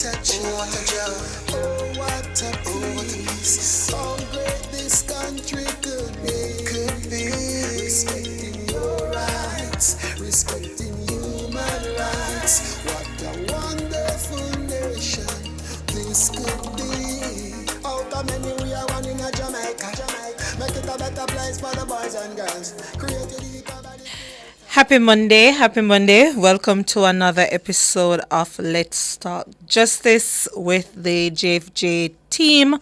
Touch, what a joy, oh what a peace, how great this country could be, respecting your rights, respecting human rights, what a wonderful nation this could be. Out of many we are one in a Jamaica, make it a better place for the boys and girls, created equal by the Happy Monday, happy Monday. Welcome to another episode of Let's Talk Justice with the JFJ team.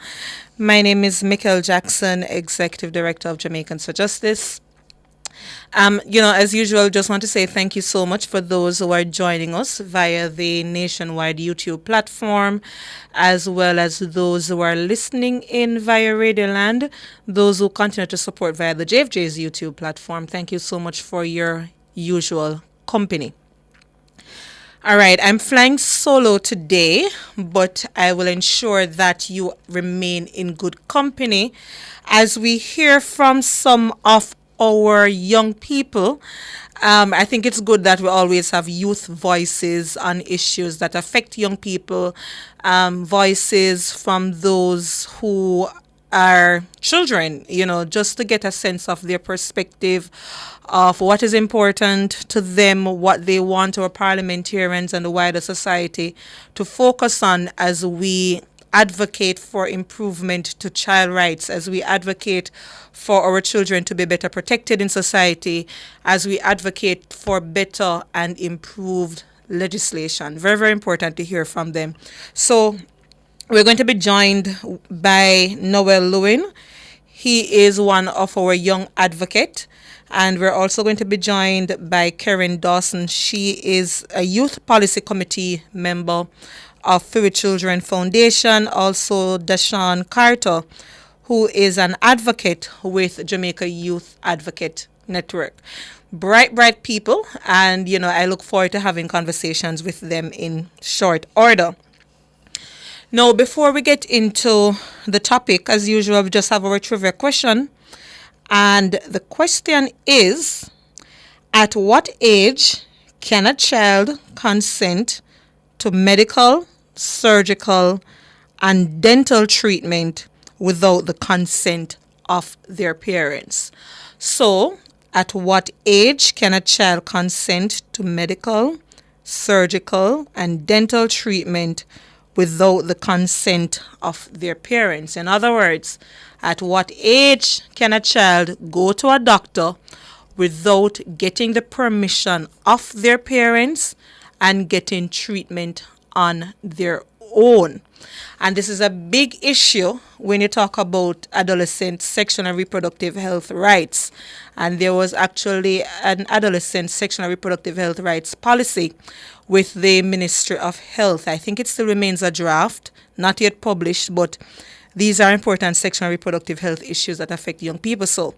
My name is Michael Jackson, Executive Director of Jamaicans for Justice. As usual, just want to say thank you so much for those who are joining us via the nationwide YouTube platform, as well as those who are listening in via Radioland, those who continue to support via the JFJ's YouTube platform. Thank you so much for your usual company. All right, I'm flying solo today, but I will ensure that you remain in good company as we hear from some of our young people. I think it's good that we always have youth voices on issues that affect young people, voices from those who are children, just to get a sense of their perspective of what is important to them, what they want our parliamentarians and the wider society to focus on as we advocate for improvement to child rights, as we advocate for our children to be better protected in society, as we advocate for better and improved legislation. Very, very important to hear from them. So we're going to be joined by Noel Lewin. He is one of our young advocate. And we're also going to be joined by Karen Dawson. She is a youth policy committee member of Fury Children Foundation. Also Dashawn Carter, who is an advocate with Jamaica Youth Advocate Network. Bright people. And, I look forward to having conversations with them in short order. Now, before we get into the topic, as usual, we just have our trivia question. And the question is, at what age can a child consent to medical, surgical, and dental treatment without the consent of their parents? So, at what age can a child consent to medical, surgical, and dental treatment without the consent of their parents? In other words, at what age can a child go to a doctor without getting the permission of their parents and getting treatment on their own? And this is a big issue when you talk about adolescent sexual and reproductive health rights. And there was actually an adolescent sexual and reproductive health rights policy with the Ministry of Health. I think it still remains a draft, not yet published, but these are important sexual and reproductive health issues that affect young people. So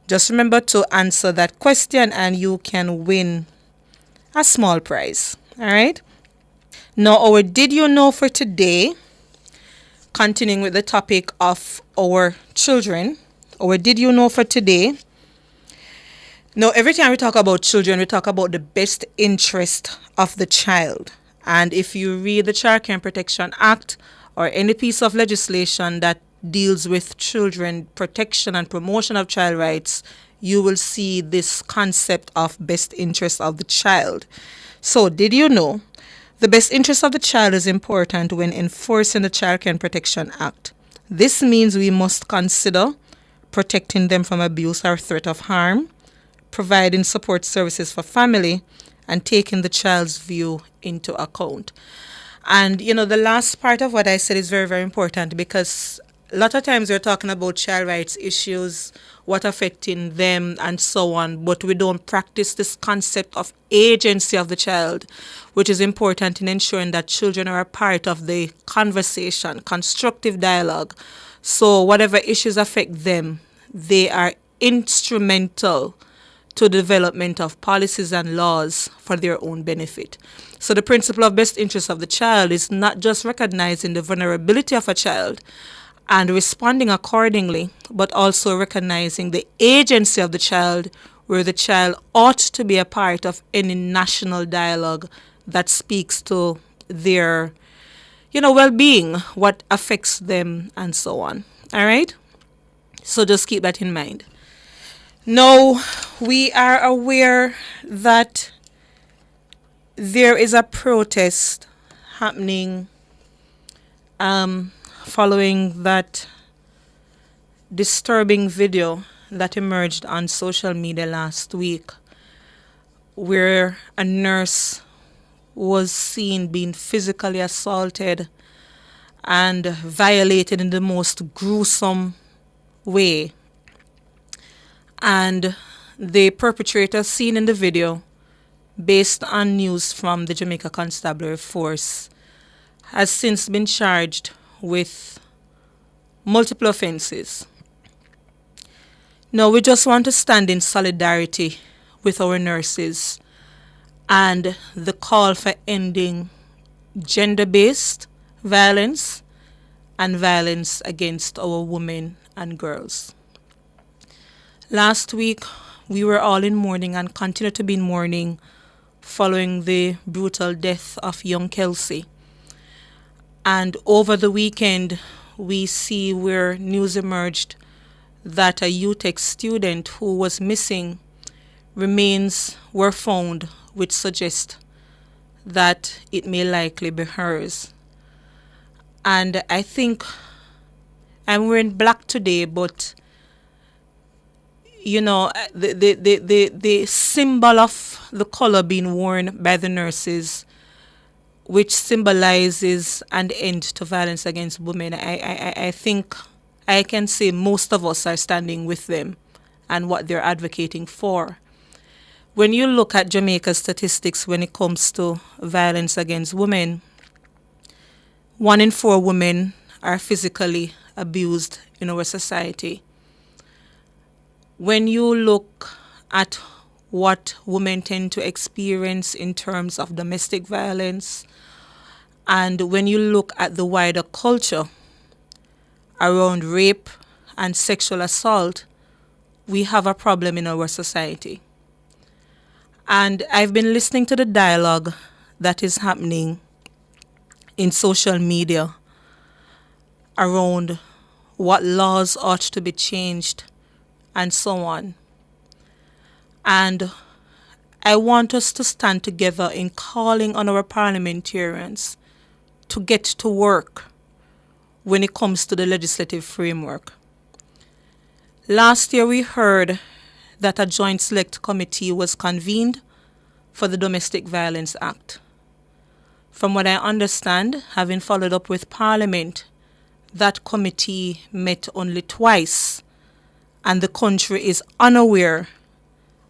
just remember to answer that question and you can win a small prize. All right. Now, our Did You Know for today, continuing with the topic of our children, our Did You Know for today. Now, every time we talk about children, we talk about the best interest of the child. And if you read the Child Care and Protection Act or any piece of legislation that deals with children protection and promotion of child rights, you will see this concept of best interest of the child. So, did you know the best interest of the child is important when enforcing the Child Care and Protection Act? This means we must consider protecting them from abuse or threat of harm, providing support services for family, and taking the child's view into account. And, the last part of what I said is very, very important because a lot of times we're talking about child rights issues, what affecting them and so on, but we don't practice this concept of agency of the child, which is important in ensuring that children are a part of the conversation, constructive dialogue. So whatever issues affect them, they are instrumental to development of policies and laws for their own benefit. So the principle of best interest of the child is not just recognizing the vulnerability of a child and responding accordingly, but also recognizing the agency of the child, where the child ought to be a part of any national dialogue that speaks to their well-being, what affects them, and so on. All right? So just keep that in mind. Now, we are aware that there is a protest happening following that disturbing video that emerged on social media last week, where a nurse was seen being physically assaulted and violated in the most gruesome way. And the perpetrator seen in the video, based on news from the Jamaica Constabulary Force, has since been charged with multiple offenses. Now, we just want to stand in solidarity with our nurses and the call for ending gender-based violence and violence against our women and girls. Last week, we were all in mourning and continue to be in mourning following the brutal death of young Kelsey. And over the weekend, we see where news emerged that a UTech student who was missing remains were found, which suggest that it may likely be hers. And I think I'm wearing black today, but the symbol of the color being worn by the nurses, which symbolizes an end to violence against women, I think I can say most of us are standing with them and what they're advocating for. When you look at Jamaica's statistics when it comes to violence against women, 1 in 4 women are physically abused in our society. When you look at what women tend to experience in terms of domestic violence, and when you look at the wider culture around rape and sexual assault, we have a problem in our society. And I've been listening to the dialogue that is happening in social media around what laws ought to be changed and so on. And I want us to stand together in calling on our parliamentarians to get to work when it comes to the legislative framework. Last year we heard that a joint select committee was convened for the Domestic Violence Act. From what I understand, having followed up with Parliament, that committee met only twice, and the country is unaware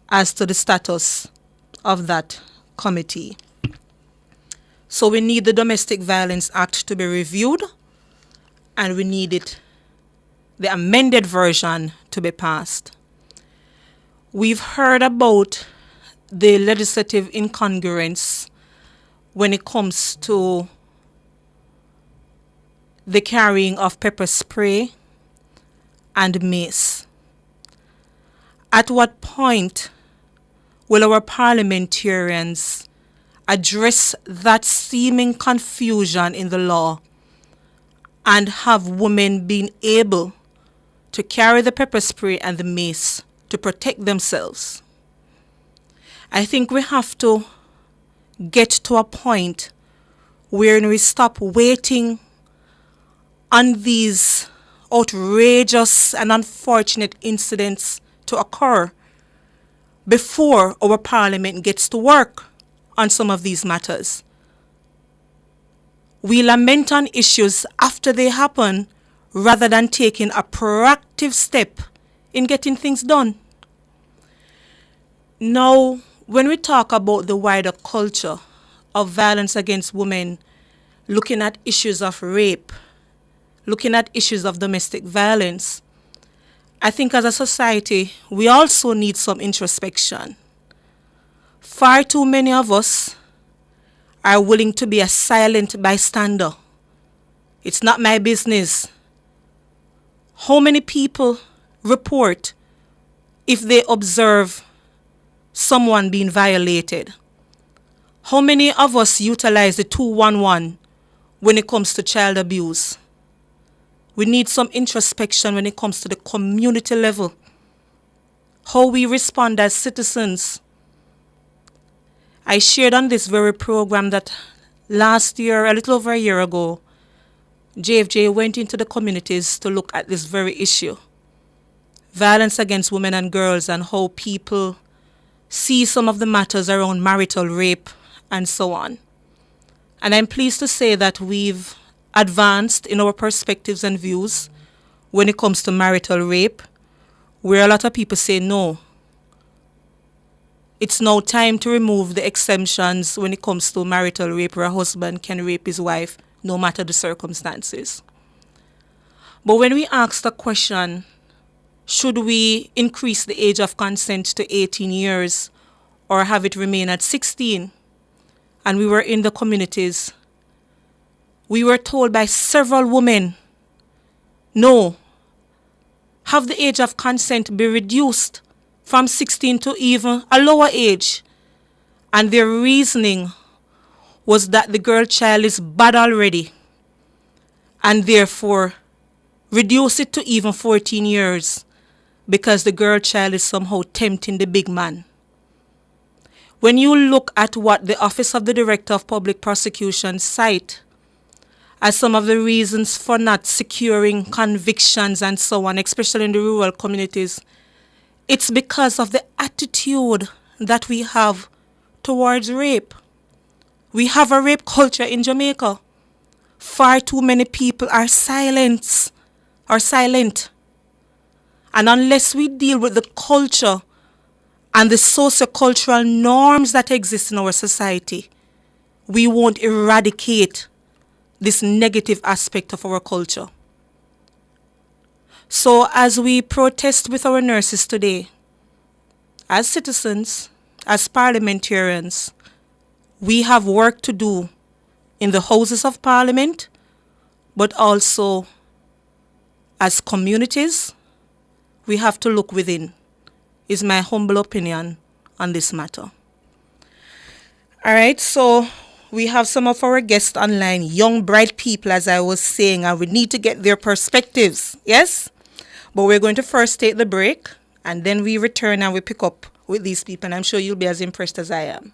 as to the status of that committee. So we need the Domestic Violence Act to be reviewed, and we need the amended version to be passed. We've heard about the legislative incongruence when it comes to the carrying of pepper spray and mace. At what point will our parliamentarians address that seeming confusion in the law and have women being able to carry the pepper spray and the mace to protect themselves? I think we have to get to a point where we stop waiting on these outrageous and unfortunate incidents to occur before our parliament gets to work on some of these matters. We lament on issues after they happen rather than taking a proactive step in getting things done. Now, when we talk about the wider culture of violence against women, looking at issues of rape, looking at issues of domestic violence, I think as a society, we also need some introspection. Far too many of us are willing to be a silent bystander. It's not my business. How many people report if they observe someone being violated? How many of us utilize the 211 when it comes to child abuse. We need some introspection when it comes to the community level. How we respond as citizens. I shared on this very program that last year, a little over a year ago, JFJ went into the communities to look at this very issue. Violence against women and girls, and how people see some of the matters around marital rape and so on. And I'm pleased to say that we've advanced in our perspectives and views when it comes to marital rape, where a lot of people say no. It's now time to remove the exemptions when it comes to marital rape, where a husband can rape his wife no matter the circumstances. But when we ask the question, should we increase the age of consent to 18 years or have it remain at 16? And we were in the communities, we were told by several women, no, have the age of consent be reduced from 16 to even a lower age. And their reasoning was that the girl child is bad already, and therefore reduce it to even 14 years because the girl child is somehow tempting the big man. When you look at what the Office of the Director of Public Prosecution cite as some of the reasons for not securing convictions and so on, especially in the rural communities, it's because of the attitude that we have towards rape. We have a rape culture in Jamaica. Far too many people are silent. And unless we deal with the culture and the socio-cultural norms that exist in our society, we won't eradicate this negative aspect of our culture. So as we protest with our nurses today, as citizens, as parliamentarians, we have work to do in the Houses of Parliament, but also as communities, we have to look within, is my humble opinion on this matter. All right, so we have some of our guests online, young, bright people, as I was saying, and we need to get their perspectives, yes? But we're going to first take the break, and then we return and we pick up with these people, and I'm sure you'll be as impressed as I am.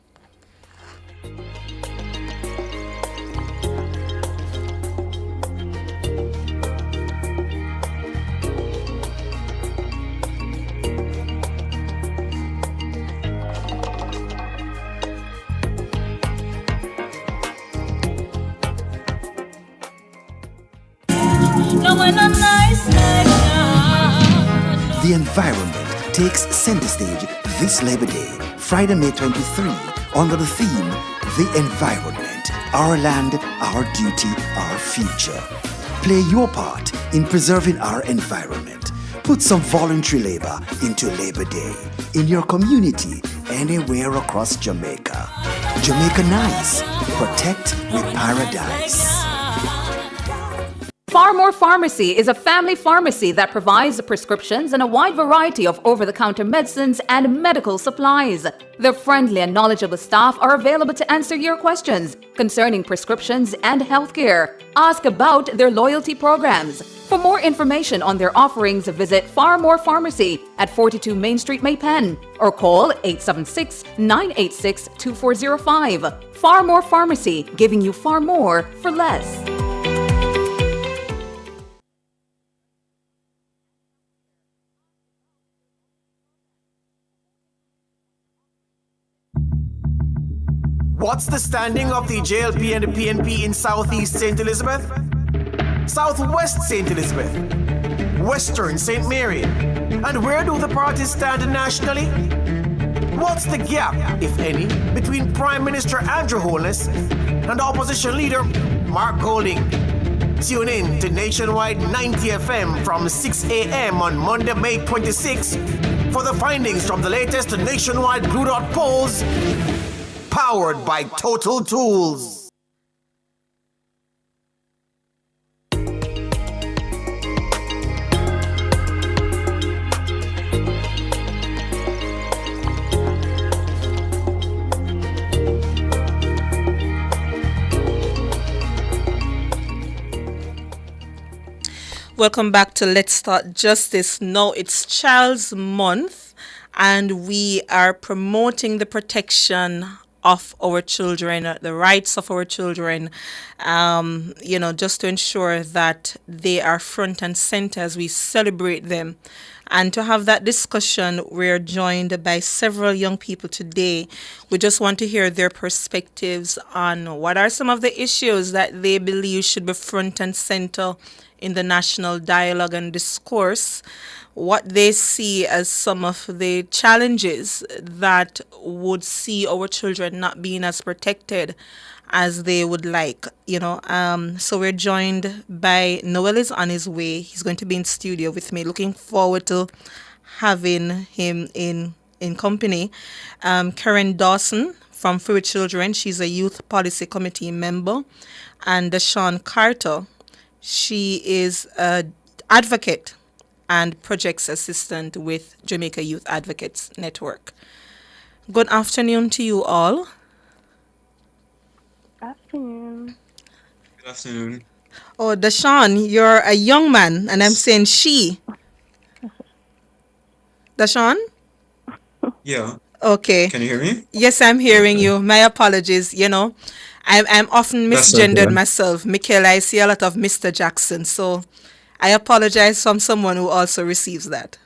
The environment takes center stage this Labor Day, Friday, May 23, under the theme, The Environment, Our Land, Our Duty, Our Future. Play your part in preserving our environment. Put some voluntary labor into Labor Day in your community, anywhere across Jamaica. Jamaica Nice. Protect with Paradise. Far More Pharmacy is a family pharmacy that provides prescriptions and a wide variety of over-the-counter medicines and medical supplies. Their friendly and knowledgeable staff are available to answer your questions concerning prescriptions and healthcare. Ask about their loyalty programs. For more information on their offerings, visit Far More Pharmacy at 42 Main Street, Maypen, or call 876-986-2405. Far More Pharmacy, giving you far more for less. What's the standing of the JLP and the PNP in Southeast St. Elizabeth? Southwest St. Elizabeth? Western St. Mary? And where do the parties stand nationally? What's the gap, if any, between Prime Minister Andrew Holness and Opposition Leader Mark Golding? Tune in to Nationwide 90 FM from 6 a.m. on Monday, May 26 for the findings from the latest nationwide Blue Dot polls, powered by Total Tools. Welcome back to Let's Start Justice. Now it's Child's Month, and we are promoting the protection of our children, the rights of our children, just to ensure that they are front and center as we celebrate them. And to have that discussion, we're joined by several young people today. We just want to hear their perspectives on what are some of the issues that they believe should be front and center in the national dialogue and discourse, what they see as some of the challenges that would see our children not being as protected as they would like. So we're joined by Noel is on his way. He's going to be in studio with me. Looking forward to having him in company. Karen Dawson from Free Children. She's a youth policy committee member. And Deshaun Carter. She is an advocate and projects assistant with Jamaica Youth Advocates Network. Good afternoon to you all. Afternoon. Good afternoon. Oh, Deshaun, you're a young man, and I'm saying she. Deshaun? Yeah. Okay. Can you hear me? Yes, I'm hearing Okay. you. My apologies. I'm often That's misgendered okay. myself. Michaela, I see a lot of Mr. Jackson, so I apologize from someone who also receives that.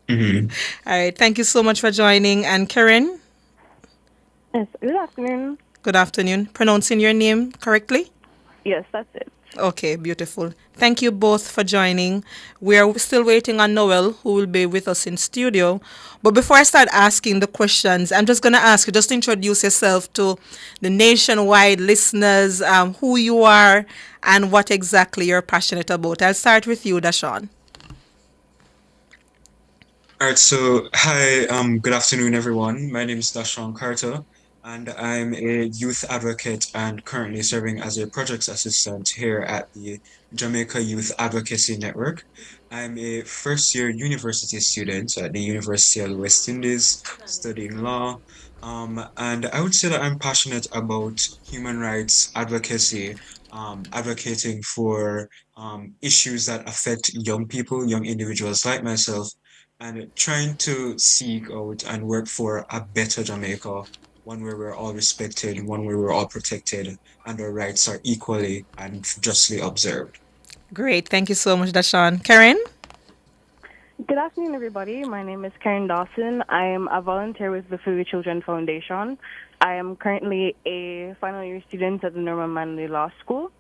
Mm-hmm. All right. Thank you so much for joining. And Karen, Yes, good afternoon. good afternoon. Pronouncing your name correctly? Yes, that's it. Okay, beautiful. Thank you both for joining. We are still waiting on Noel, who will be with us in studio. But before I start asking the questions, I'm just going to ask you just introduce yourself to the nationwide listeners, who you are, and what exactly you're passionate about. I'll start with you, Dashawn. All right. So, hi. Good afternoon, everyone. My name is Dashawn Carter, and I'm a youth advocate and currently serving as a projects assistant here at the Jamaica Youth Advocacy Network. I'm a first-year university student at the University of the West Indies, studying law. And I would say that I'm passionate about human rights advocacy, advocating for issues that affect young people, young individuals like myself, and trying to seek out and work for a better Jamaica, one where we're all respected, one where we're all protected, and our rights are equally and justly observed. Great. Thank you so much, Dashawn. Karen? Good afternoon, everybody. My name is Karen Dawson. I am a volunteer with the Fury Children Foundation. I am currently a final year student at the Norman Manley Law School.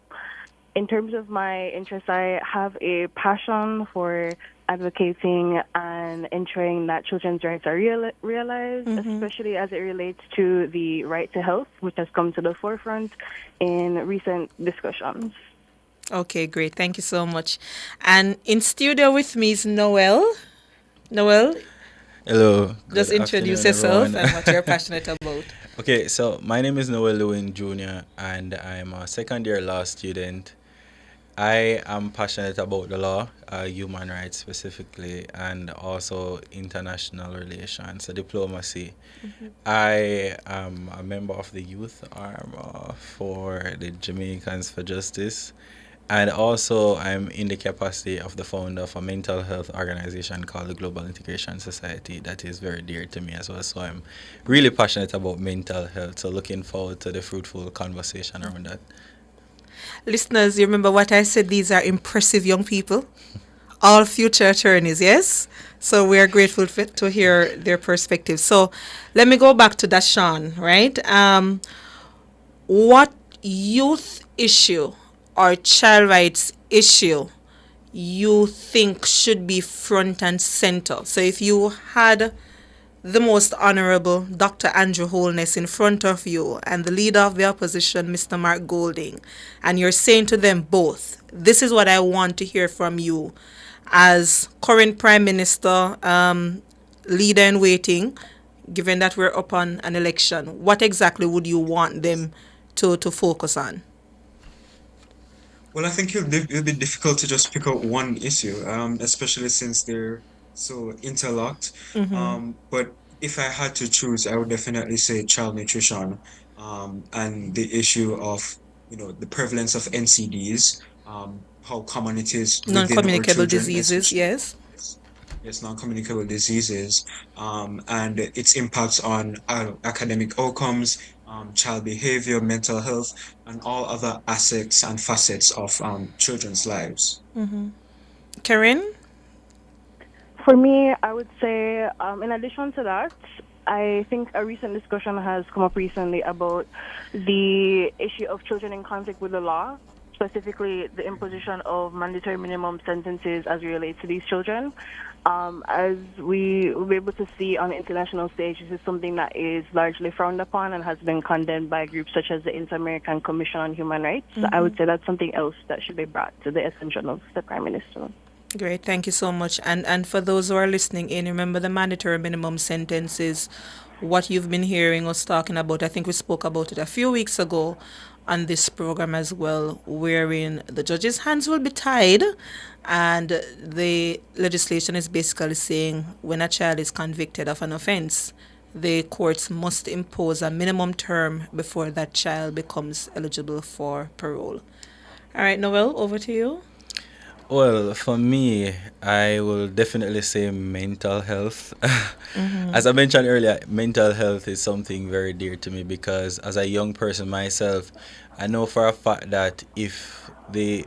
In terms of my interests, I have a passion for advocating and ensuring that children's rights are realized, especially as it relates to the right to health, which has come to the forefront in recent discussions. Okay, great. Thank you so much. And in studio with me is Noel. Noel, Hello, just good introduce afternoon, yourself everyone. and what you're passionate about. Okay, so my name is Noel Lewin Jr., and I'm a second year law student. I am passionate about the law, human rights specifically, and also international relations, diplomacy. I am a member of the youth arm for the Jamaicans for Justice. And also, I'm in the capacity of the founder of a mental health organization called the Global Integration Society that is very dear to me as well. So I'm really passionate about mental health. So looking forward to the fruitful conversation around that. Listeners, you remember what I said? These are impressive young people, all future attorneys, yes? So we are grateful to hear their perspective. So let me go back to Dashawn, right? What youth issue or child rights issue you think should be front and center? So if you had the most honorable Dr. Andrew Holness in front of you and the leader of the opposition, Mr. Mark Golding, and you're saying to them both, this is what I want to hear from you as current Prime Minister, leader in waiting, given that we're up on an election, what exactly would you want them to focus on? Well, I think it'll be difficult to just pick out one issue, especially since they're so interlocked. But if I had to choose, I would definitely say child nutrition, and the issue of, the prevalence of NCDs, how common it is within our Non-communicable children, diseases, especially yes. yes, non-communicable diseases, and its impacts on academic outcomes, child behavior, mental health, and all other aspects and facets of children's lives. Karen? For me, I would say, in addition to that, I think a recent discussion has come up recently about the issue of children in conflict with the law, specifically the imposition of mandatory minimum sentences as it relates to these children. As we will be able to see on the international stage, this is something that is largely frowned upon and has been condemned by groups such as the Inter-American Commission on Human Rights. I would say that's something else that should be brought to the attention of the Prime Minister. Great, thank you so much. And for those who are listening in, remember the mandatory minimum sentence is what you've been hearing us talking about. I think we spoke about it a few weeks ago on this program as well, wherein the judge's hands will be tied, and the legislation is basically saying when a child is convicted of an offense, the courts must impose a minimum term before that child becomes eligible for parole. All right, Noel, over to you. Well, for me, I will definitely say mental health. As I mentioned earlier, mental health is something very dear to me because as a young person myself, I know for a fact that if the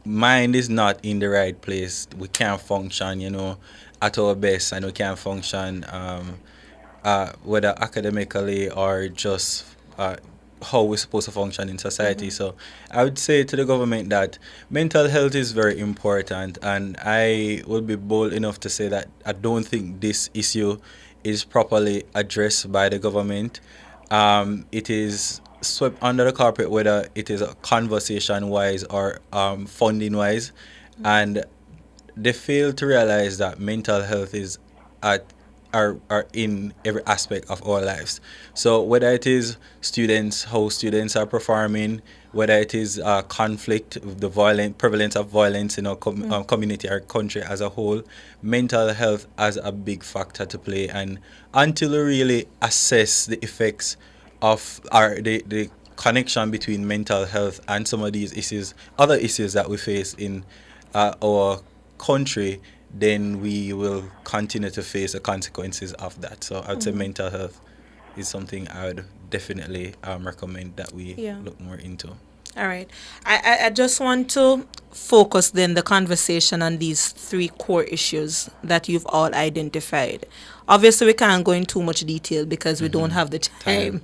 mind is not in the right place, we can't function, at our best, and we can't function whether academically or just how we're supposed to function in society. So I would say to the government that mental health is very important, and I would be bold enough to say that I don't think this issue is properly addressed by the government. It is swept under the carpet, whether it is conversation wise or funding wise, and they fail to realize that mental health is at are in every aspect of our lives. So whether it is students, how students are performing, whether it is conflict, the violent prevalence of violence in our community or country as a whole, mental health has a big factor to play. And until we really assess the effects of the connection between mental health and some of these issues, other issues that we face in our country, then we will continue to face the consequences of that. So I would say mental health is something I would definitely recommend that we Yeah. look more into. All right. I just want to focus then the conversation on these three core issues that you've all identified. Obviously, we can't go in too much detail because we don't have the time.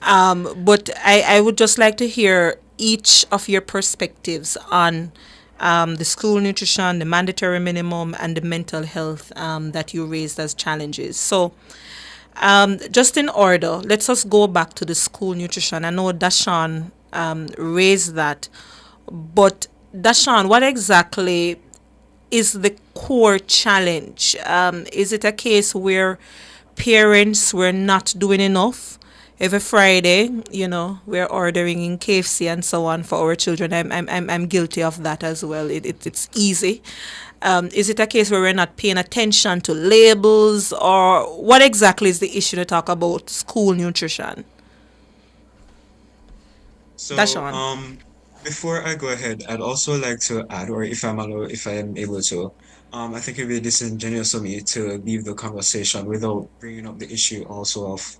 But I would just like to hear each of your perspectives on the school nutrition, the mandatory minimum, and the mental health that you raised as challenges. So, just in order, let's just go back to the school nutrition. I know Dashawn raised that, but Dashawn, what exactly is the core challenge? Is it a case where parents were not doing enough? Every Friday, we're ordering in KFC and so on for our children. I'm guilty of that as well. It's easy. Is it a case where we're not paying attention to labels, or what exactly is the issue to talk about school nutrition? So, Dashawn. before I go ahead, I'd also like to add, or if I am able to, I think it'd be disingenuous of me to leave the conversation without bringing up the issue also of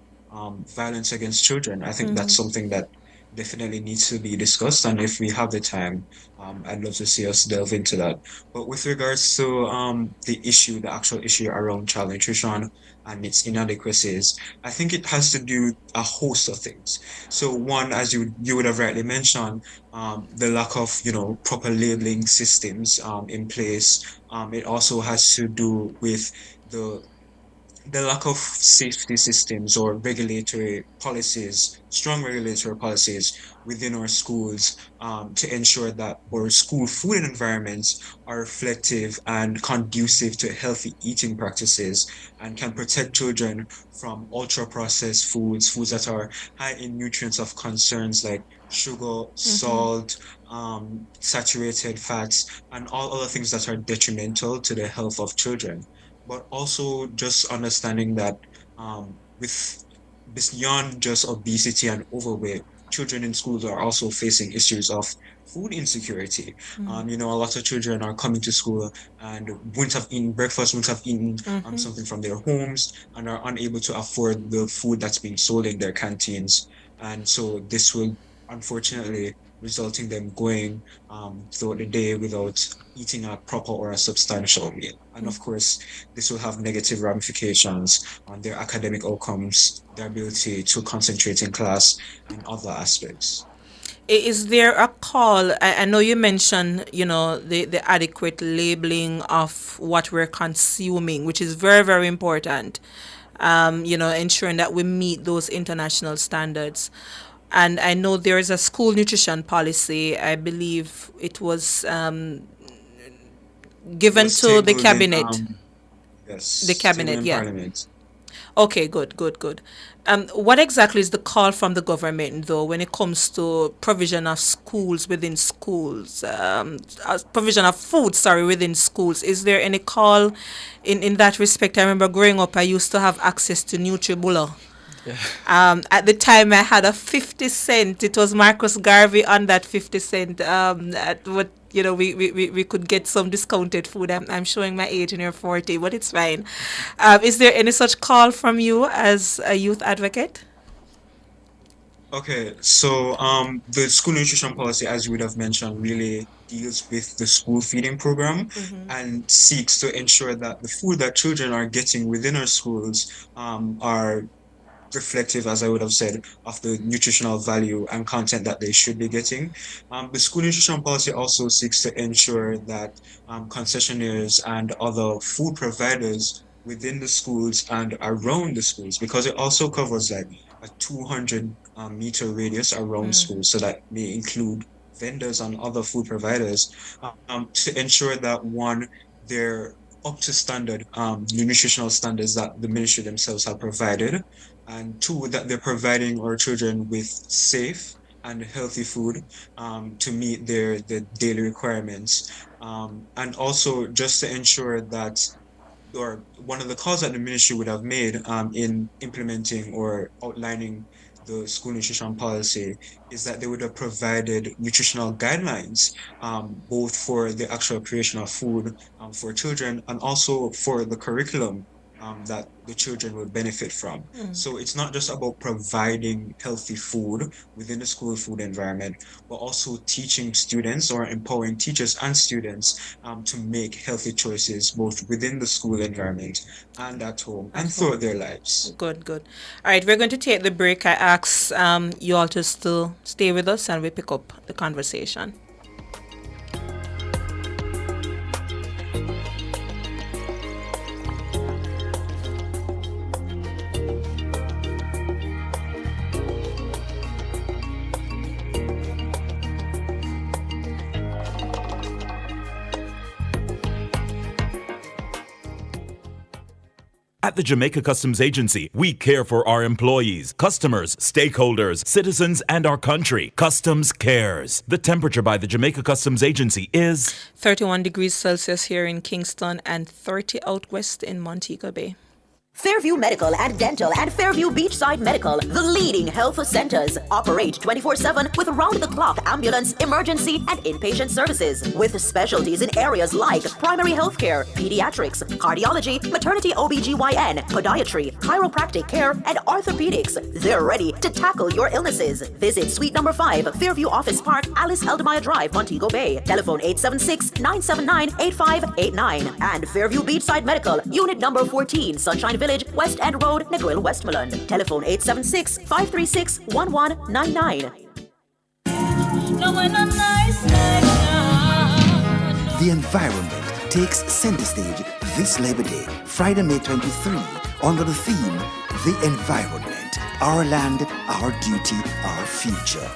violence against children. I think that's something that definitely needs to be discussed, and if we have the time, I'd love to see us delve into that. But with regards to the actual issue around child nutrition and its inadequacies, I think it has to do a host of things. So one, as you would have rightly mentioned, the lack of proper labeling systems in place. It also has to do with the the lack of safety systems or regulatory policies, strong regulatory policies within our schools to ensure that our school food environments are reflective and conducive to healthy eating practices and can protect children from ultra processed foods that are high in nutrients of concerns like sugar, salt, saturated fats, and all other things that are detrimental to the health of children, but also just understanding that with beyond just obesity and overweight, children in schools are also facing issues of food insecurity. A lot of children are coming to school and wouldn't have eaten breakfast, wouldn't have eaten something from their homes, and are unable to afford the food that's being sold in their canteens. And so this will unfortunately result in them going throughout the day without eating a proper or a substantial meal. And of course, this will have negative ramifications on their academic outcomes, their ability to concentrate in class, and other aspects. Is there a call? I know you mentioned, the adequate labeling of what we're consuming, which is very, very important. Ensuring that we meet those international standards. And I know there is a school nutrition policy. I believe it was It given was to the tabled in cabinet. The yes, tabled cabinet, in yeah. Parliament. Okay, good, good, good. What exactly is the call from the government, though, when it comes to provision of schools within schools, provision of food, sorry, within schools? Is there any call in that respect? I remember growing up, I used to have access to Nutribullet. At the time, I had a 50 cent. It was Marcus Garvey on that 50 cent. At what we could get some discounted food. I'm showing my age in your 40, but it's fine. Is there any such call from you as a youth advocate? Okay, so the school nutrition policy, as you would have mentioned, really deals with the school feeding program and seeks to ensure that the food that children are getting within our schools are reflective, as I would have said, of the nutritional value and content that they should be getting. The school nutrition policy also seeks to ensure that concessionaires and other food providers within the schools and around the schools, because it also covers like a 200 meter radius around schools, so that may include vendors and other food providers, to ensure that one, they're up to standard, the nutritional standards that the ministry themselves have provided, and two, that they're providing our children with safe and healthy food to meet their daily requirements. And also just to ensure that, or one of the calls that the ministry would have made in implementing or outlining the school nutrition policy is that they would have provided nutritional guidelines, both for the actual creation of food for children and also for the curriculum that the children will benefit from. So it's not just about providing healthy food within the school food environment, but also teaching students or empowering teachers and students to make healthy choices both within the school environment and at home At and home. throughout their lives. Good, good. All right, we're going to take the break. I ask you all to still stay with us and we pick up the conversation. At the Jamaica Customs Agency, we care for our employees, customers, stakeholders, citizens, and our country. Customs cares. The temperature by the Jamaica Customs Agency is 31 degrees Celsius here in Kingston and 30 out west in Montego Bay. Fairview Medical and Dental and Fairview Beachside Medical, the leading health centers, operate 24/7 with round-the-clock ambulance, emergency, and inpatient services, with specialties in areas like primary health care, pediatrics, cardiology, maternity OBGYN, podiatry, chiropractic care, and orthopedics. They're ready to tackle your illnesses. Visit Suite Number 5, Fairview Office Park, Alice Eldemire Drive, Montego Bay. Telephone 876-979-8589. And Fairview Beachside Medical, Unit Number 14, Sunshine Village, West End Road, Negril, Westmoreland. Telephone 876-536-1199. The environment takes center stage this Labor Day, Friday, May 23, under the theme, The Environment, Our Land, Our Duty, Our Future.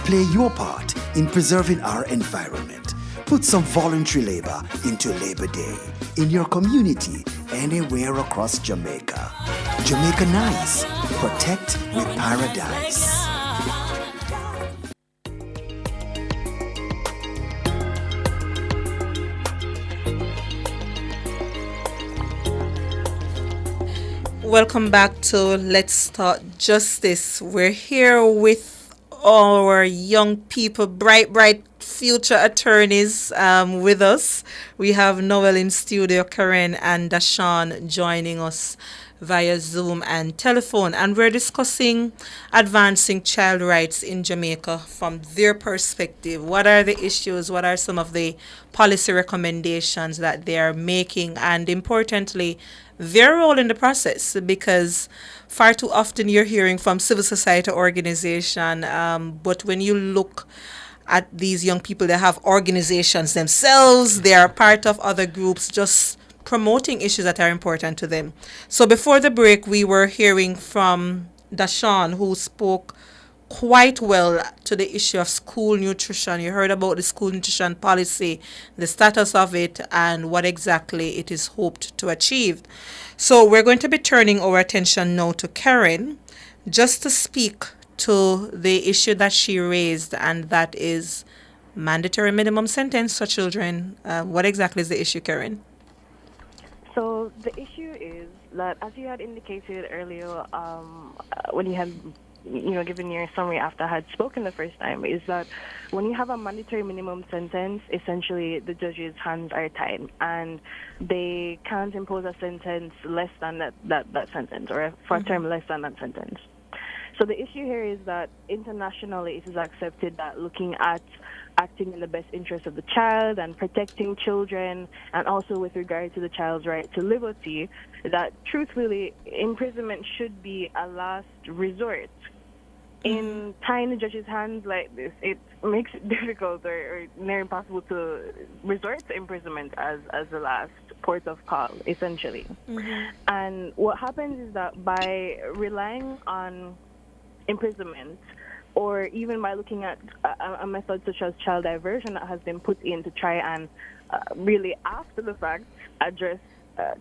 Play your part in preserving our environment. Put some voluntary labor into Labor Day in your community, anywhere across Jamaica. Jamaica Nice. Protect with paradise. Welcome back to Let's Talk Justice. We're here with our young people, bright future attorneys with us. We have Noel in studio, Karen and Dashawn joining us via Zoom and telephone. And we're discussing advancing child rights in Jamaica from their perspective. What are the issues? What are some of the policy recommendations that they are making? And importantly, their role in the process, because far too often you're hearing from civil society organization, but when you look at these young people, they have organizations themselves, they are part of other groups just promoting issues that are important to them. So before the break, we were hearing from Dashawn, who spoke quite well to the issue of school nutrition. You heard about the school nutrition policy, the status of it, and what exactly it is hoped to achieve. So we're going to be turning our attention now to Karen, just to speak to the issue that she raised, and that is mandatory minimum sentence for children. What exactly is the issue, Karen? So the issue is that, as you had indicated earlier, when you had, given your summary after I had spoken the first time, is that when you have a mandatory minimum sentence, essentially the judge's hands are tied, and they can't impose a sentence less than that sentence, or for a term less than that sentence. So the issue here is that internationally it is accepted that looking at acting in the best interest of the child and protecting children, and also with regard to the child's right to liberty, that truthfully imprisonment should be a last resort. In tying the judge's hands like this, it makes it difficult or near impossible to resort to imprisonment as the last port of call, essentially. And what happens is that by relying on imprisonment, or even by looking at a method such as child diversion that has been put in to try and really, after the fact, address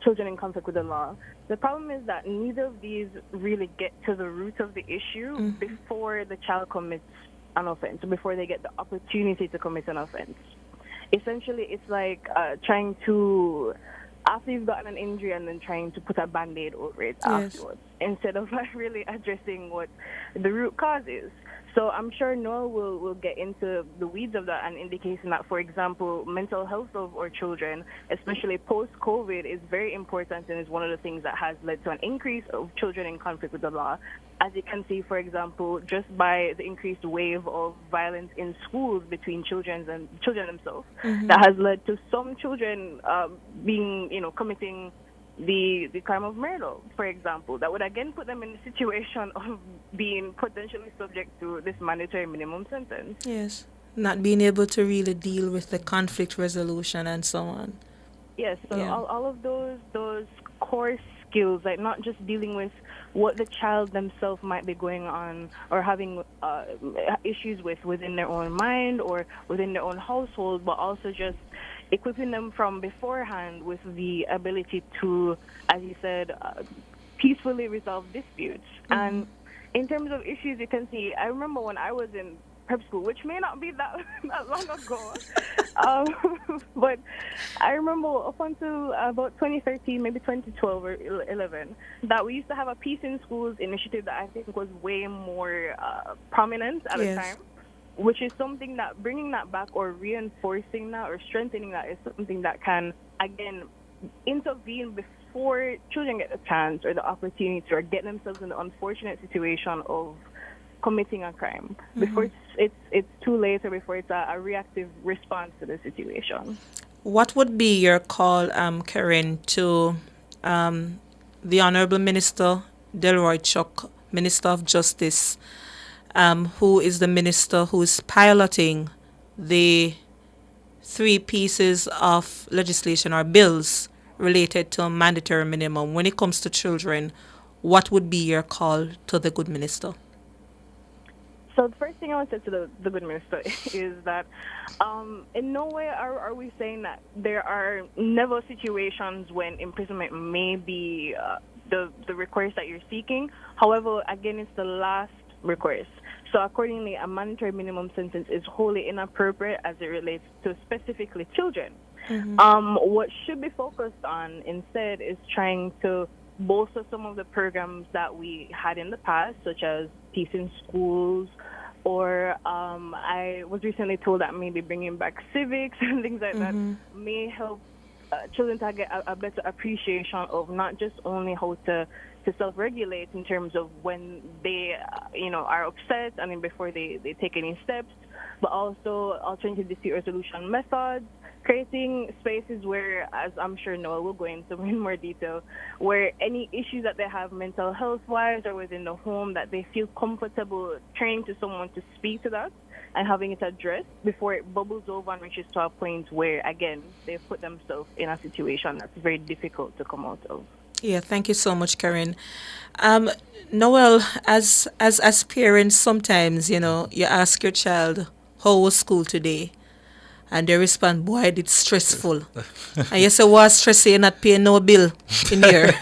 children in conflict with the law. The problem is that neither of these really get to the root of the issue before the child commits an offense, before they get the opportunity to commit an offense. Essentially, it's like trying to, after you've gotten an injury, and then trying to put a Band-Aid over it afterwards, instead of really addressing what the root cause is. So I'm sure Noah will get into the weeds of that and indicating that, for example, mental health of our children, especially post-COVID, is very important and is one of the things that has led to an increase of children in conflict with the law. As you can see, for example, just by the increased wave of violence in schools between children themselves, that has led to some children being, committing the crime of murder, for example. That would again put them in the situation of being potentially subject to this mandatory minimum sentence. Yes, not being able to really deal with the conflict resolution and so on. Yes, so all of those core skills, like not just dealing with what the child themselves might be going on or having issues with within their own mind or within their own household, but also just equipping them from beforehand with the ability to, as you said, peacefully resolve disputes. And in terms of issues, you can see, I remember when I was in prep school, which may not be that long ago, but I remember up until about 2013, maybe 2012 or 11, that we used to have a Peace in Schools initiative that I think was way more prominent at the time, which is something that bringing that back or reinforcing that or strengthening that is something that can, again, intervene before children get the chance or the opportunity or get themselves in the unfortunate situation of committing a crime, before it's too late or before it's a reactive response to the situation. What would be your call, Karen, to the Honorable Minister Delroy Chuck, Minister of Justice, who is the minister who is piloting the 3 pieces of legislation or bills related to a mandatory minimum when it comes to children? What would be your call to the good minister? So the first thing I want to say to the good minister is that in no way are we saying that there are never situations when imprisonment may be the recourse that you're seeking. However, again, it's the last recourse. So accordingly, a mandatory minimum sentence is wholly inappropriate as it relates to specifically children. What should be focused on instead is trying to bolster some of the programs that we had in the past, such as Peace in Schools or I was recently told that maybe bringing back civics and things like that may help children to get a better appreciation of not just only how to self-regulate in terms of when they, are upset and then before they take any steps, but also alternative dispute resolution methods, creating spaces where, as I'm sure Noah will go into in more detail, where any issues that they have mental health-wise or within the home, that they feel comfortable turning to someone to speak to that and having it addressed before it bubbles over and reaches to a point where, again, they've put themselves in a situation that's very difficult to come out of. Yeah, thank you so much, Karen. Noel, as parents, sometimes you ask your child, "How was school today?" And they respond, "Boy, it's stressful." And you say, "What's stress? You're not paying no bill in here."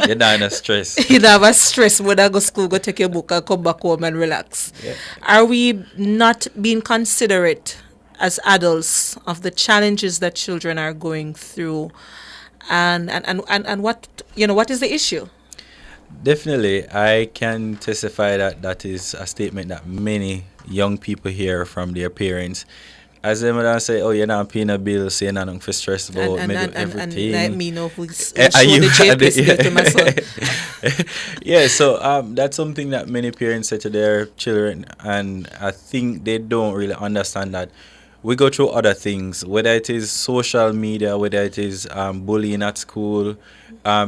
You're not in a stress. You have a stress when I go school, go take your book and come back home and relax. Yeah. Are we not being considerate as adults of the challenges that children are going through? And what is the issue? Definitely, I can testify that that is a statement that many young people hear from their parents. As them would say, "Oh, you're not paying a bill, so you're not going to stress about everything." And let me know who's Are show you- the JPS bill to my son. Yeah, so that's something that many parents say to their children, and I think they don't really understand that we go through other things, whether it is social media, whether it is bullying at school.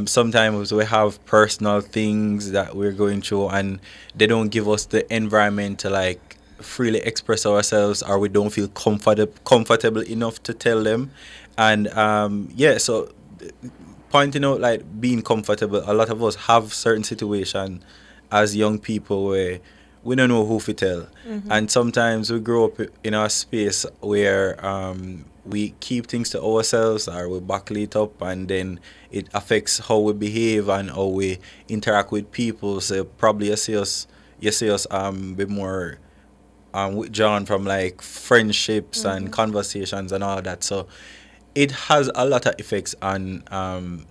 Sometimes we have personal things that we're going through, and they don't give us the environment to like freely express ourselves, or we don't feel comfortable enough to tell them. And so pointing out like being comfortable, a lot of us have certain situation as young people where we don't know who to tell. And sometimes we grow up in a space where we keep things to ourselves, or we buckle it up, and then it affects how we behave and how we interact with people. So probably you see us be more withdrawn from like friendships and conversations and all that. So it has a lot of effects on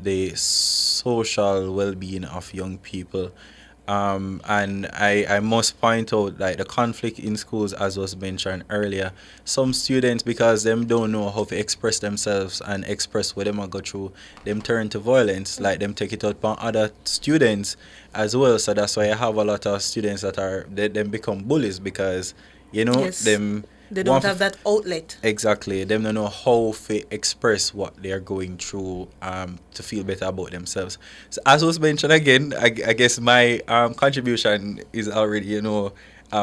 the social well-being of young people. And I must point out like the conflict in schools, as was mentioned earlier. Some students, because them don't know how to express themselves and express what them are go through, them turn to violence, like them take it out on other students as well. So that's why I have a lot of students that them become bullies, because Yes. them They don't have that outlet. exactly, them don't know how to express what they are going through to feel better about themselves. So as was mentioned again, I guess my contribution is already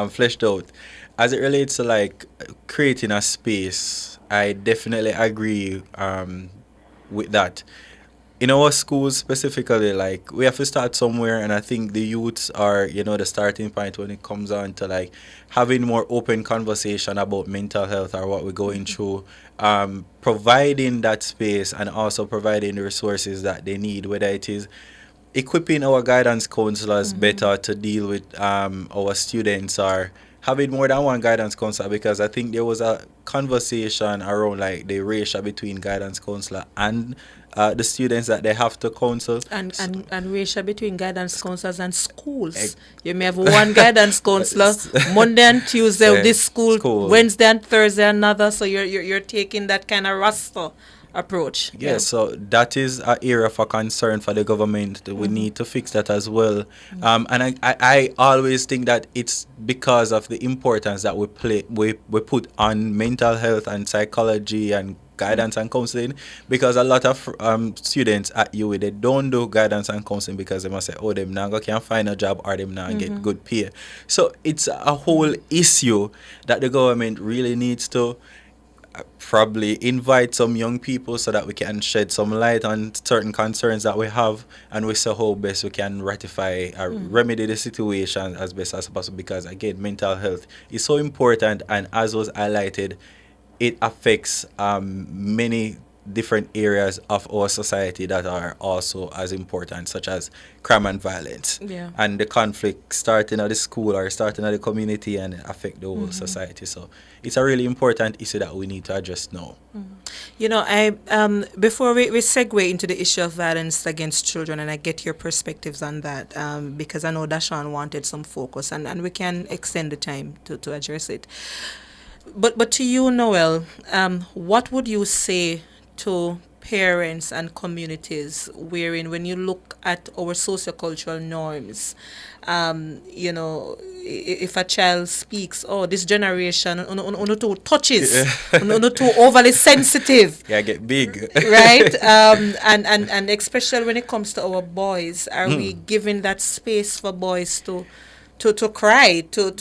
fleshed out as it relates to like creating a space. I definitely agree with that. In our schools specifically, like we have to start somewhere, and I think the youths are the starting point when it comes on to like having more open conversation about mental health or what we're going through, providing that space and also providing the resources that they need, whether it is equipping our guidance counselors better to deal with our students, or having more than one guidance counselor, because I think there was a conversation around like the ratio between guidance counselor and the students that they have to counsel. And ratio between guidance counselors and schools. You may have one guidance counselor Monday and Tuesday of this school, Wednesday and Thursday another. So you're taking that kind of roster approach. Yeah, so that is an area for concern for the government. We need to fix that as well. And I always think that it's because of the importance that we put on mental health and psychology and guidance and counseling, because a lot of students at UWI, they don't do guidance and counseling because they must say, oh, them now can't find a job, or them now get good pay. So it's a whole issue that the government really needs to probably invite some young people so that we can shed some light on certain concerns that we have, and we see how best we can ratify or remedy the situation as best as possible, because again, mental health is so important, and as was highlighted, it affects many different areas of our society that are also as important, such as crime and violence, and the conflict starting at the school or starting at the community and affect the whole society. So it's a really important issue that we need to address now. I before we segue into the issue of violence against children, and I get your perspectives on that, because I know Dashawn wanted some focus, and we can extend the time to address it. But to you, Noel, what would you say to parents and communities wherein when you look at our sociocultural norms, if a child speaks, oh, this generation, uno too touches, uno too overly sensitive, Yeah, get big. right? And especially when it comes to our boys, are we giving that space for boys to cry, to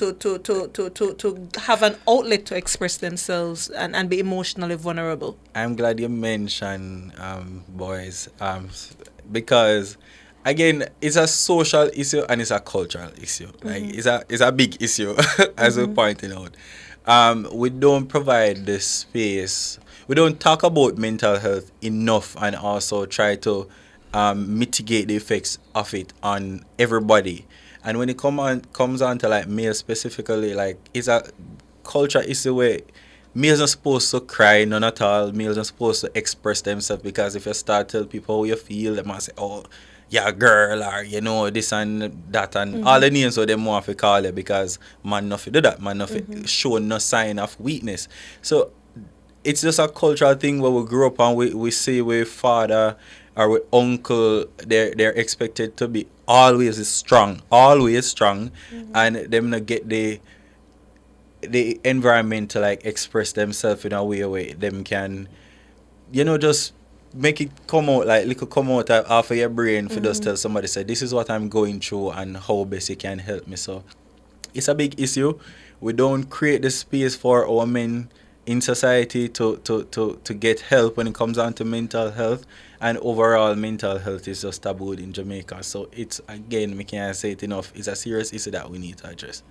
have an outlet to express themselves and be emotionally vulnerable? I'm glad you mentioned boys, because again, it's a social issue and it's a cultural issue. Like it's a big issue, as we're pointing out. We don't provide the space. We don't talk about mental health enough, and also try to mitigate the effects of it on everybody. And when it comes on to like males specifically, like it's a culture issue where males are supposed to cry, none at all. Males are supposed to express themselves, because if you start tell people how you feel, they might say, oh, yeah, girl, or this and that, and all the names of them want to call you, because man nothing do that, man nothing show no sign of weakness. So it's just a cultural thing where we grew up and we see with father or with uncle, they're expected to be always strong, and them not get the environment to like express themselves in a way where them can, just make it come out, like little come out of half of your brain for just tell somebody, say, this is what I'm going through and how best you can help me. So it's a big issue. We don't create the space for our men in society to get help when it comes down to mental health, and overall mental health is just tabooed in Jamaica. So it's, again, we can't say it enough, it's a serious issue that we need to address.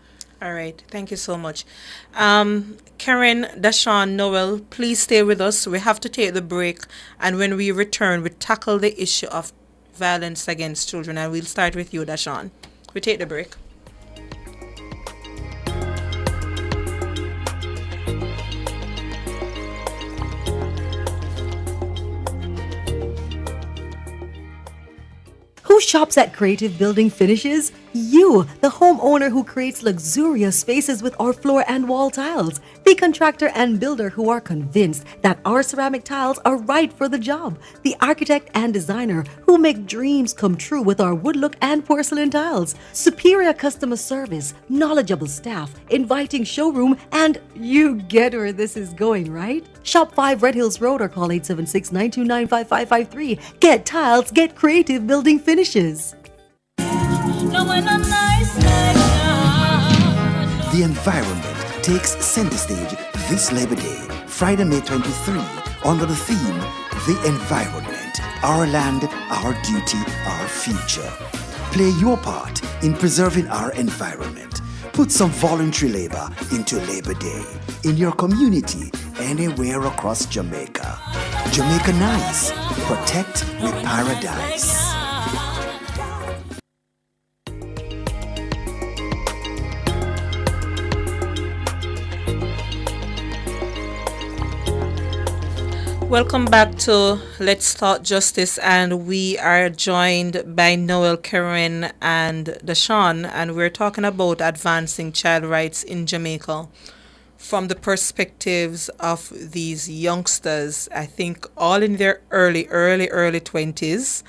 All right, thank you so much. Karen, Dashawn, Noel, please stay with us. We have to take the break, and when we return, we tackle the issue of violence against children, and we'll start with you, Dashawn. We take the break. Who shops at Creative Building Finishes? You, the homeowner who creates luxurious spaces with our floor and wall tiles. The contractor and builder who are convinced that our ceramic tiles are right for the job. The architect and designer who make dreams come true with our wood look and porcelain tiles. Superior customer service, knowledgeable staff, inviting showroom, and you get where this is going, right? Shop 5 Red Hills Road or call 876-929-5553. Get tiles, get Creative Building Finishes. The environment takes center stage this Labor Day, Friday, May 23, under the theme, The Environment, Our Land, Our Duty, Our Future. Play your part in preserving our environment. Put some voluntary labor into Labor Day in your community, anywhere across Jamaica. Jamaica Nice, protect with paradise. Welcome back to Let's Talk Justice, and we are joined by Noel, Karen, and Dashawn, and we're talking about advancing child rights in Jamaica from the perspectives of these youngsters, I think all in their early 20s.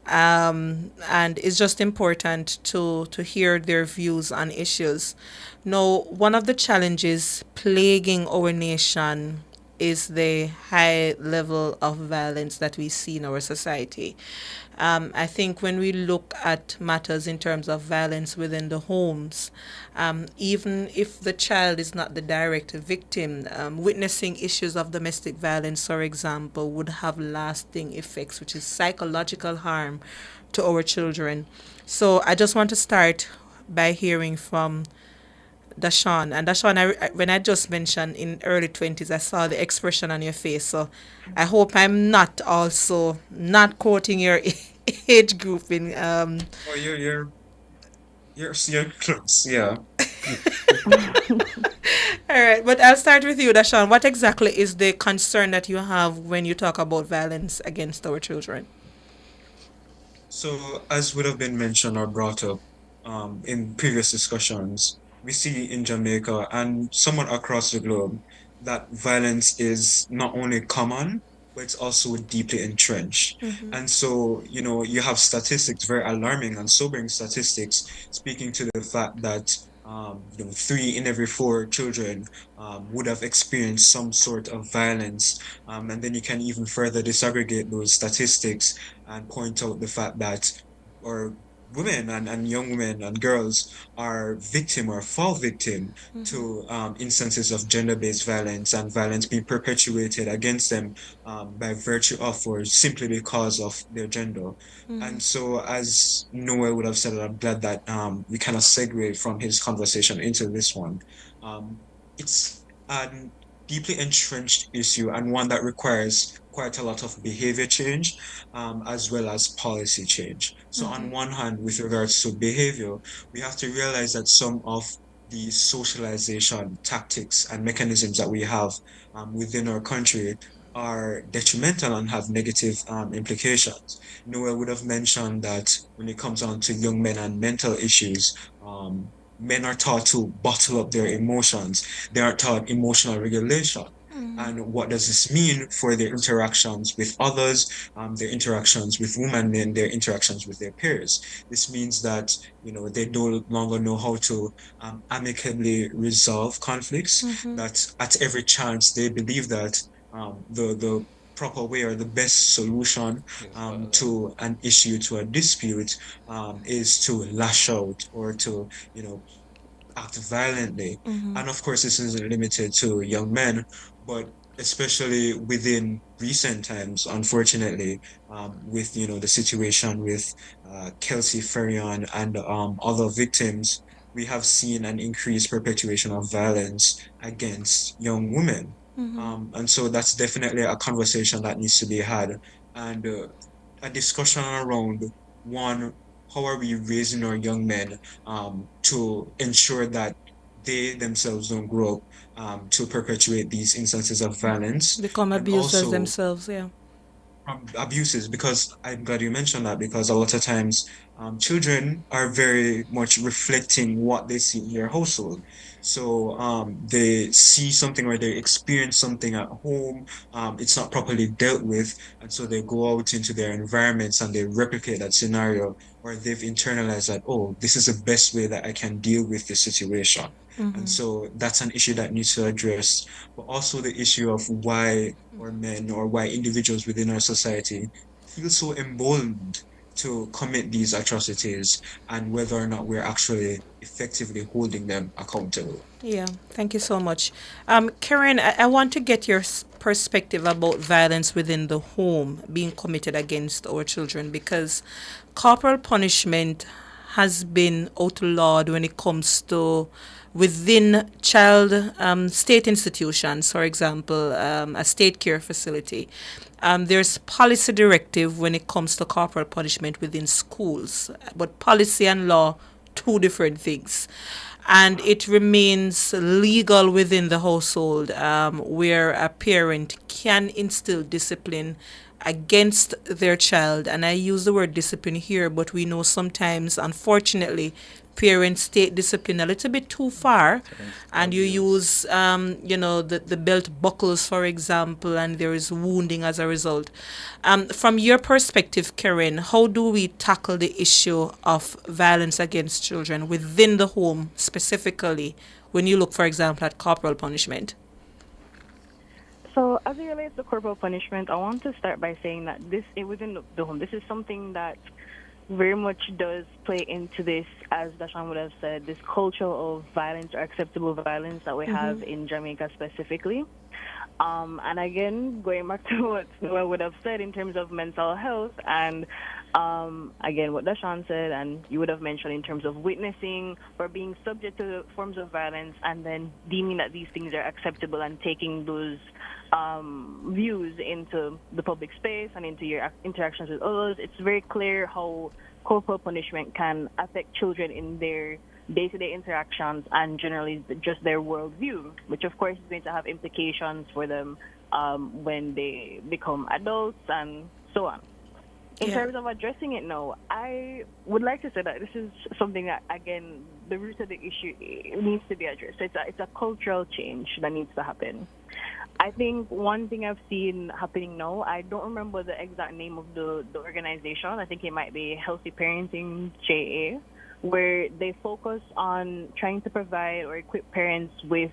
And it's just important to hear their views on issues. Now, one of the challenges plaguing our nation is the high level of violence that we see in our society. I think when we look at matters in terms of violence within the homes, even if the child is not the direct victim, witnessing issues of domestic violence, for example, would have lasting effects, which is psychological harm to our children. So I just want to start by hearing from Dashawn. And Dashawn, when I just mentioned in early 20s, I saw the expression on your face. So I hope I'm not also not quoting your age group in. Oh, you're close, yeah. All right, but I'll start with you, Dashan. What exactly is the concern that you have when you talk about violence against our children? So, as would have been mentioned or brought up in previous discussions, we see in Jamaica and somewhat across the globe that violence is not only common, but it's also deeply entrenched. And so, you have statistics, very alarming and sobering statistics, speaking to the fact that 3 in every 4 children would have experienced some sort of violence. And then you can even further disaggregate those statistics and point out the fact that or women and young women and girls are victim or fall victim to instances of gender-based violence and violence being perpetuated against them by virtue of or simply because of their gender. And so, as Noel would have said, and I'm glad that we kind of segue from his conversation into this one. Um, it's a deeply entrenched issue and one that requires quite a lot of behavior change as well as policy change. So, on one hand, with regards to behavior, we have to realize that some of the socialization tactics and mechanisms that we have within our country are detrimental and have negative implications. Noah would have mentioned that when it comes on to young men and mental issues, men are taught to bottle up their emotions. They are taught emotional regulation. And what does this mean for their interactions with others, their interactions with women, and their interactions with their peers? This means that they no longer know how to amicably resolve conflicts. That at every chance they believe that the proper way or the best solution to an issue, to a dispute, is to lash out or to act violently. And of course, this isn't limited to young men, but especially within recent times, unfortunately, with the situation with Kelsey Ferion and other victims, we have seen an increased perpetuation of violence against young women. And so that's definitely a conversation that needs to be had, and a discussion around one, how are we raising our young men to ensure that they themselves don't grow up to perpetuate these instances of violence, Become and abusers also themselves, yeah. abuses, because I'm glad you mentioned that, because a lot of times children are very much reflecting what they see in their household. So they see something or they experience something at home, it's not properly dealt with, and so they go out into their environments and they replicate that scenario, or they've internalized that, oh, this is the best way that I can deal with this situation. And so that's an issue that needs to address, but also the issue of why or men or why individuals within our society feel so emboldened to commit these atrocities, and whether or not we're actually effectively holding them accountable. Yeah, thank you so much. Karen, I want to get your perspective about violence within the home being committed against our children, because corporal punishment has been outlawed when it comes to within child state institutions, for example, a state care facility. There's policy directive when it comes to corporal punishment within schools, but policy and law, two different things. And it remains legal within the household, where a parent can instill discipline against their child. And I use the word discipline here, but we know sometimes, unfortunately, parents take discipline a little bit too far, and you use the belt buckles, for example, and there is wounding as a result. From your perspective, Karen, how do we tackle the issue of violence against children within the home, specifically when you look, for example, at corporal punishment? So, as it relates to corporal punishment, I want to start by saying that within the home, this is something that very much does play into this, as Dashan would have said, this culture of violence or acceptable violence that we have in Jamaica specifically. And again, going back to what Noah would have said in terms of mental health, and again, what Dashan said, and you would have mentioned in terms of witnessing or being subject to forms of violence, and then deeming that these things are acceptable and taking those views into the public space and into your interactions with others. It's very clear how corporal punishment can affect children in their day-to-day interactions and generally just their worldview, which of course is going to have implications for them when they become adults and so on. In terms of addressing it now, I would like to say that this is something that, again, the root of the issue needs to be addressed. It's a cultural change that needs to happen. I think one thing I've seen happening now, I don't remember the exact name of the organization. I think it might be Healthy Parenting JA, where they focus on trying to provide or equip parents with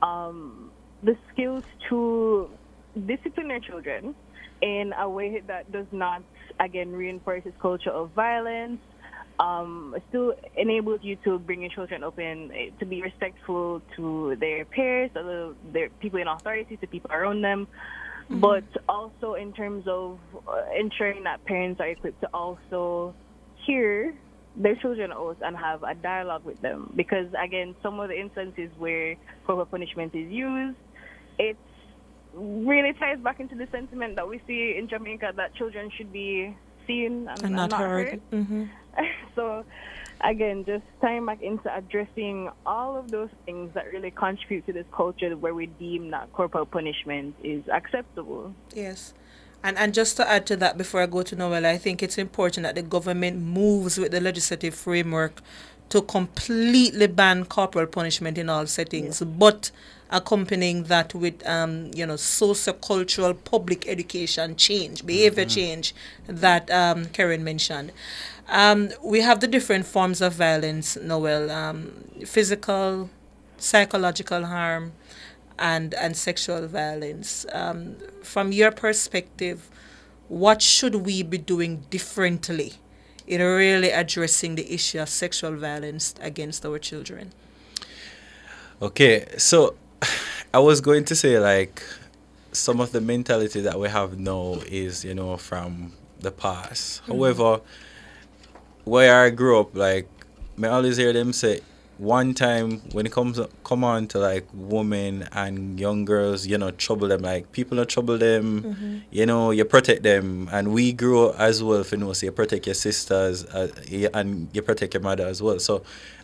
the skills to discipline their children in a way that does not, again, reinforce this culture of violence, still enables you to bring your children up to be respectful to their peers, their people in authority, to people around them, but also in terms of ensuring that parents are equipped to also hear their children out and have a dialogue with them. Because, again, some of the instances where corporal punishment is used, it really ties back into the sentiment that we see in Jamaica that children should be seen and not heard. So, again, just tying back into addressing all of those things that really contribute to this culture where we deem that corporal punishment is acceptable. Yes. And just to add to that before I go to Noel, I think it's important that the government moves with the legislative framework to completely ban corporal punishment in all settings, but accompanying that with socio-cultural public education change, behavior change that Karen mentioned. We have the different forms of violence, Noel, physical, psychological harm, and sexual violence. From your perspective, what should we be doing differently in really addressing the issue of sexual violence against our children? Okay, so I was going to say, like, some of the mentality that we have now is, from the past. However, where I grew up, like, I always hear them say, one time when it come on to like women and young girls, trouble them, like people don't trouble them, you protect them. And we grew up as well, so you protect your sisters and you protect your mother as well. So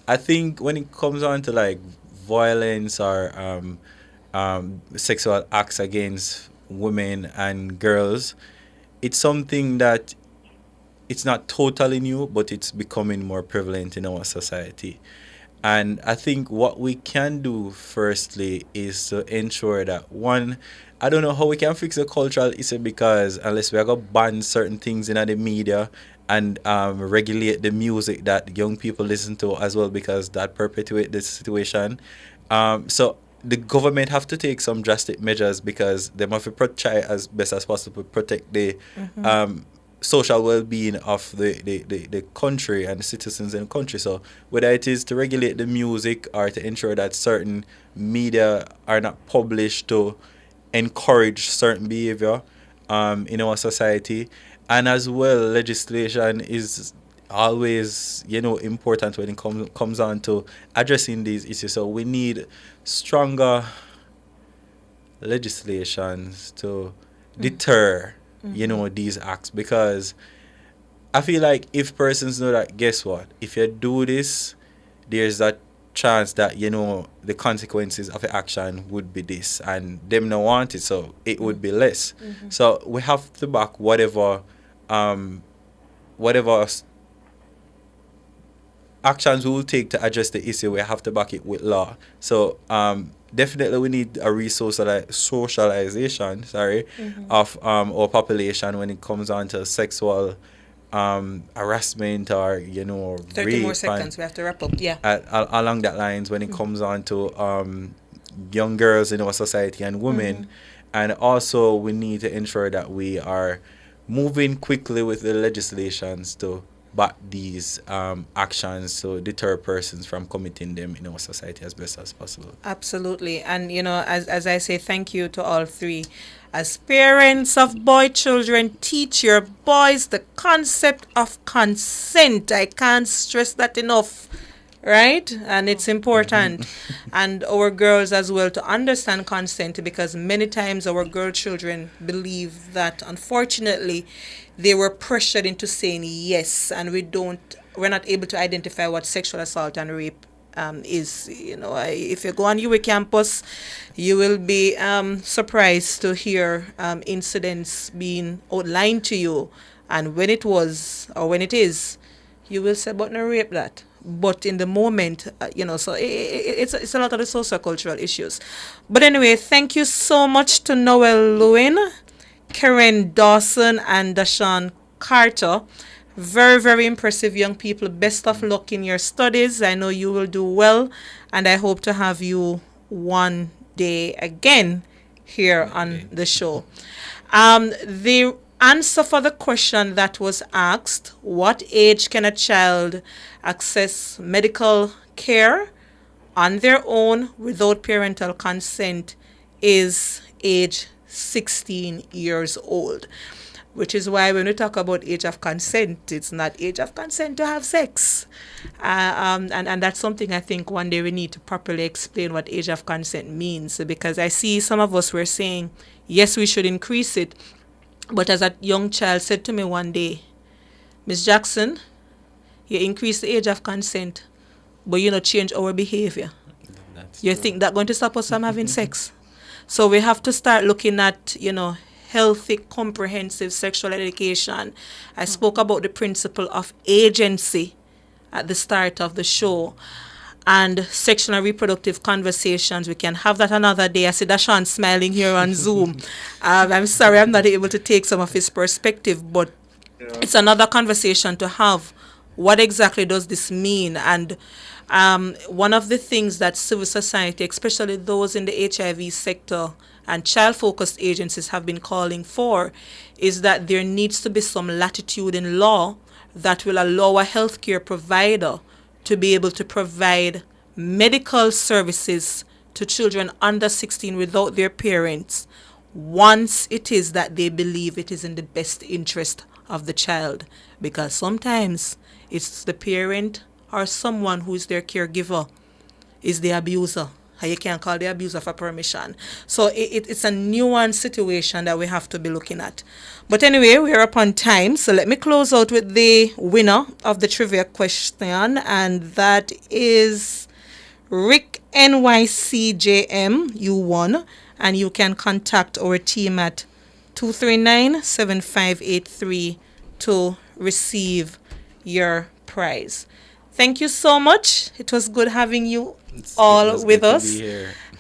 I think when it comes on to like violence or sexual acts against women and girls, it's something that it's not totally new, but it's becoming more prevalent in our society. And I think what we can do firstly is to ensure that, one, I don't know how we can fix the cultural issue, because unless we are going to ban certain things in the media and regulate the music that young people listen to as well, because that perpetuates the situation. So the government have to take some drastic measures, because they must try as best as possible to protect the social well-being of the country and the citizens in the country. So whether it is to regulate the music or to ensure that certain media are not published to encourage certain behavior in our society, and as well legislation is always important when it comes on to addressing these issues. So we need stronger legislations to deter these acts, because I feel like if persons know that, guess what, if you do this, there's that chance that the consequences of the action would be this, and them not want it, so it would be less. So we have to back whatever actions we will take to address the issue. We have to back it with law. So definitely we need a socialization of our population when it comes on to sexual harassment or 30 rape, more seconds, we have to wrap up. Along that lines when it comes on to young girls in our society and women. And also we need to ensure that we are moving quickly with the legislations to back these actions to deter persons from committing them in our society as best as possible. Absolutely. And, as I say, thank you to all three. As parents of boy children, teach your boys the concept of consent. I can't stress that enough, right? And it's important. And our girls as well to understand consent, because many times our girl children believe that, unfortunately, they were pressured into saying yes, and we don't we're not able to identify what sexual assault and rape is. If you go on UA campus, you will be surprised to hear incidents being outlined to you, and when it was or when it is, you will say, "But no rape that." But in the moment, so it's a lot of the sociocultural issues. But anyway, thank you so much to Noel Lewin, Karen Dawson, and Dashawn Carter. Very, very impressive young people. Best of luck in your studies. I know you will do well, and I hope to have you one day again here on the show. The answer for the question that was asked, what age can a child access medical care on their own without parental consent, is age 16 years old. Which is why when we talk about age of consent, it's not age of consent to have sex. And that's something I think one day we need to properly explain what age of consent means, because I see some of us were saying, yes, we should increase it. But as a young child said to me one day, Miss Jackson, you increase the age of consent, but you not change our behavior. You think that's going to stop us from having sex? So we have to start looking at, healthy, comprehensive sexual education. I spoke about the principle of agency at the start of the show. And sexual and reproductive conversations, we can have that another day. I see Dashawn smiling here on Zoom. I'm sorry I'm not able to take some of his perspective, but it's another conversation to have. What exactly does this mean? And one of the things that civil society, especially those in the HIV sector and child-focused agencies, have been calling for is that there needs to be some latitude in law that will allow a healthcare provider to be able to provide medical services to children under 16 without their parents, once it is that they believe it is in the best interest of the child. Because sometimes it's the parent or someone who is their caregiver is the abuser. And you can't call the abuser for permission. So it's a nuanced situation that we have to be looking at. But anyway, we're up on time. So let me close out with the winner of the trivia question. And that is Rick NYCJM. You won. And you can contact our team at 239-7583 to receive your prize. Thank you so much. It was good having you all with us.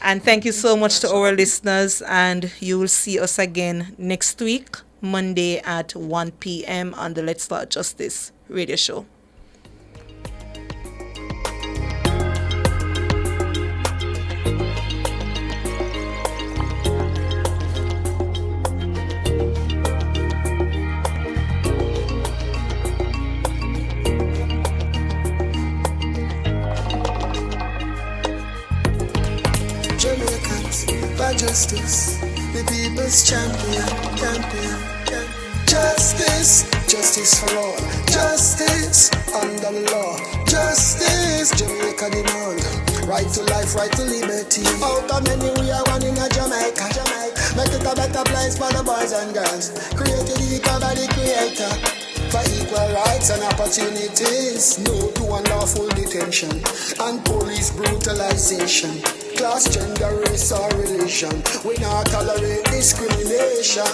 And thank you so much to our listeners. And you will see us again next week, Monday at 1 p.m. on the Let's Start Justice radio show. For justice, the people's champion. Justice for all. Justice under the law. Justice, Jamaica demand. Right to life, right to liberty. Out of many we are one in a Jamaica. Make it a better place for the boys and girls. Created equal by the creator. For equal rights and opportunities. No to unlawful detention and police brutalization. Class, gender, race, or religion. We not tolerate discrimination.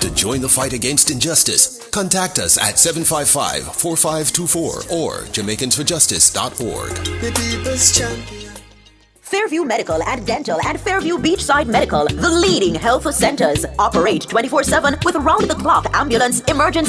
To join the fight against injustice, contact us at 755-4524 or JamaicансForJustice.org. The people's champion. Fairview Medical and Dental and Fairview Beachside Medical, the leading health centers, operate 24/7 with round-the-clock ambulance emergency